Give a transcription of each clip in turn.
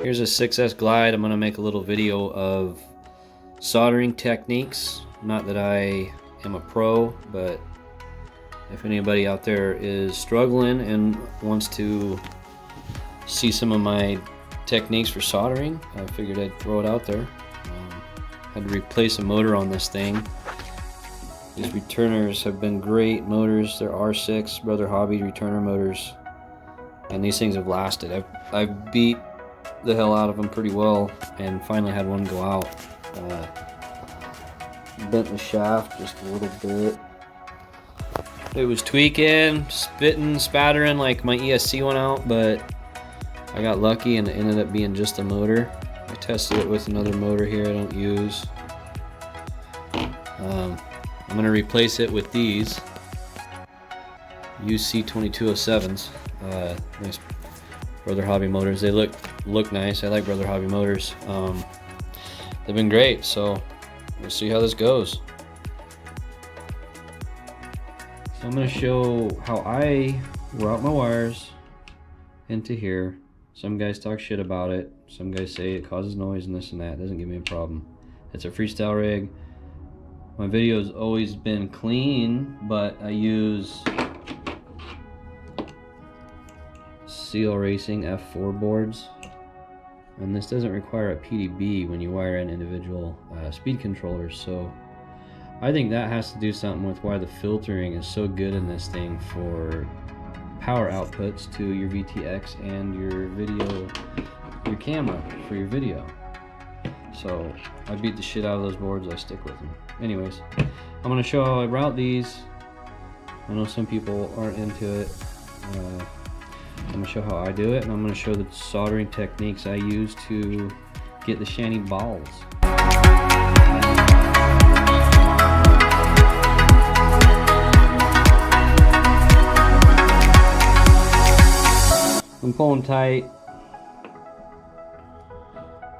Here's a 6S Glide. I'm gonna make a little video of soldering techniques. Not that I am a pro, but if anybody out there is struggling and wants to see some of my techniques for soldering, I figured I'd throw it out there. Had to replace a motor on this thing. These returners have been great motors. They're R6 Brother Hobby returner motors, and these things have lasted. I've beat the hell out of them pretty well, and finally had one go out. Bent the shaft just a little bit. It was tweaking, spitting, spattering like my ESC went out, but I got lucky and it ended up being just a motor. I tested it with another motor here I don't use. I'm going to replace it with these UC2207s. Nice Brother Hobby motors. They look nice. I like Brother Hobby motors. They've been great, so we'll see how this goes. So I'm going to show how I route my wires into here. Some guys talk shit about it. Some guys say it causes noise and this and that. It doesn't give me a problem. It's a freestyle rig. My video's always been clean, but I use Seal Racing F4 boards, and this doesn't require a PDB when you wire in individual speed controllers, so I think that has to do something with why the filtering is so good in this thing for power outputs to your VTX and your camera for your video. So I beat the shit out of those boards. I stick with them. Anyways, I'm going to show how I route these. I know some people aren't into it. I'm going to show how I do it, and I'm going to show the soldering techniques I use to get the Shanny balls. I'm pulling tight.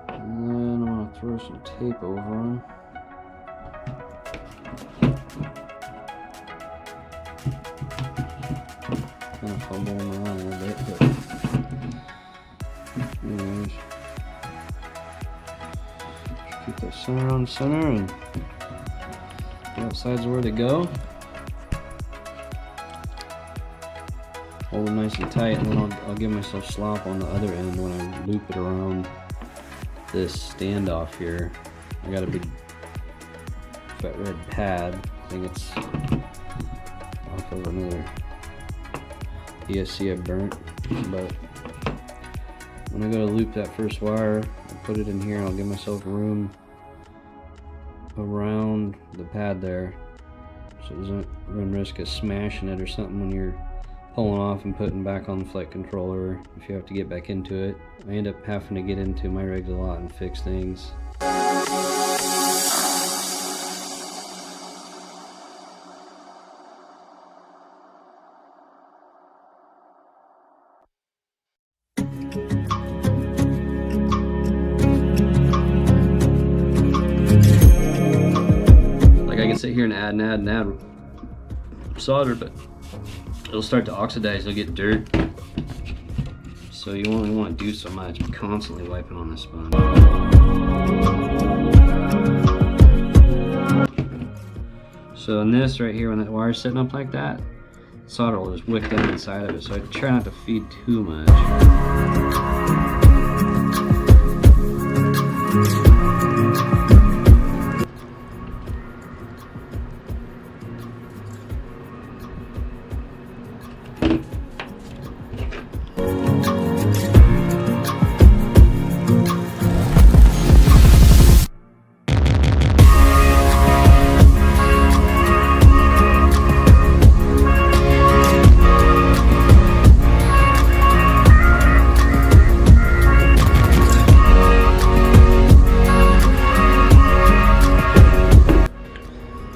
And then I'm going to throw some tape over them. Kind of fumbling around a little bit, but anyways, just keep that center on center, and the outsides are where they go. Hold them nice and tight, and then I'll give myself slop on the other end when I loop it around this standoff here. I got a big fat red pad. I think it's off of another ESC I burnt, but when I go to loop that first wire, I'll put it in here and I'll give myself room around the pad there so it doesn't run risk of smashing it or something when you're pulling off and putting back on the flight controller. If you have to get back into it, I end up having to get into my rigs a lot and fix things. Sit here and add solder, but it'll start to oxidize. It'll get dirt, so you only want to do so much. I'm constantly wiping on this sponge. So in this right here, when that wire's sitting up like that, solder will just wick down inside of it, so I try not to feed too much.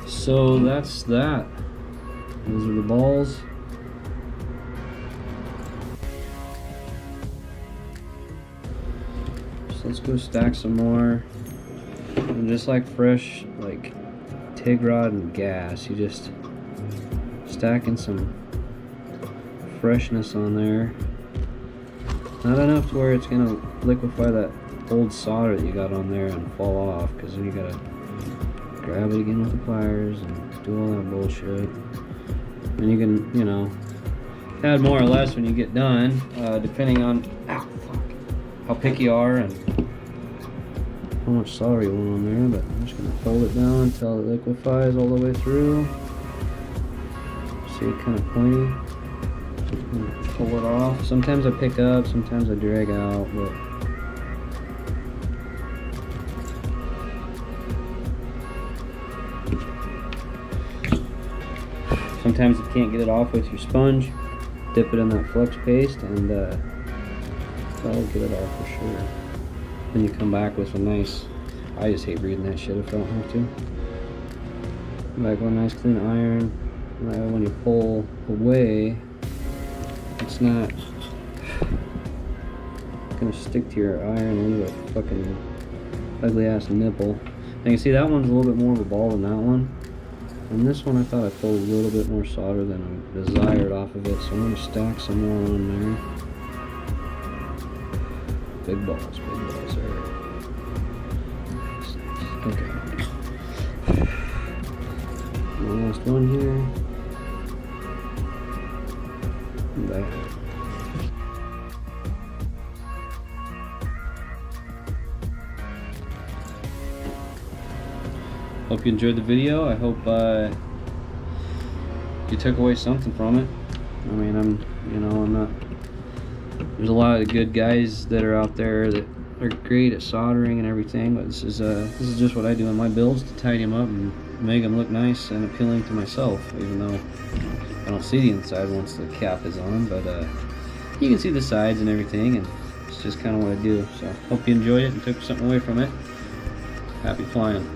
So that's that. Those are the balls. So let's go stack some more. And just like fresh, like TIG rod and gas, you just stacking some freshness on there. Not enough to where it's gonna liquefy that old solder that you got on there and fall off, because then you gotta grab it again with the pliers and do all that bullshit. And you can, you know, add more or less when you get done, depending on how picky you are and how much solder you want on there. But I'm just gonna hold it down until it liquefies all the way through. See it kind of pointy. Pull it off. Sometimes I pick up, sometimes I drag out, but sometimes you can't get it off with your sponge. Dip it in that flux paste and that'll get it off for sure. Then you come back with a nice, I just hate reading that shit if I don't have to. Come back with a nice clean iron. When you pull away, it's not gonna stick to your iron and leave a fucking ugly ass nipple. Now you see that one's a little bit more of a ball than that one. And this one I thought I pulled a little bit more solder than I desired off of it, so I'm gonna stack some more on there. Big balls there. Okay. The last one here. There. Hope you enjoyed the video. I hope you took away something from it. I mean, I'm not. There's a lot of good guys that are out there that are great at soldering and everything, but this is just what I do in my builds to tidy them up and make them look nice and appealing to myself, even though I don't see the inside once the cap is on, but you can see the sides and everything, and it's just kind of what I do. So hope you enjoyed it and took something away from it. Happy flying.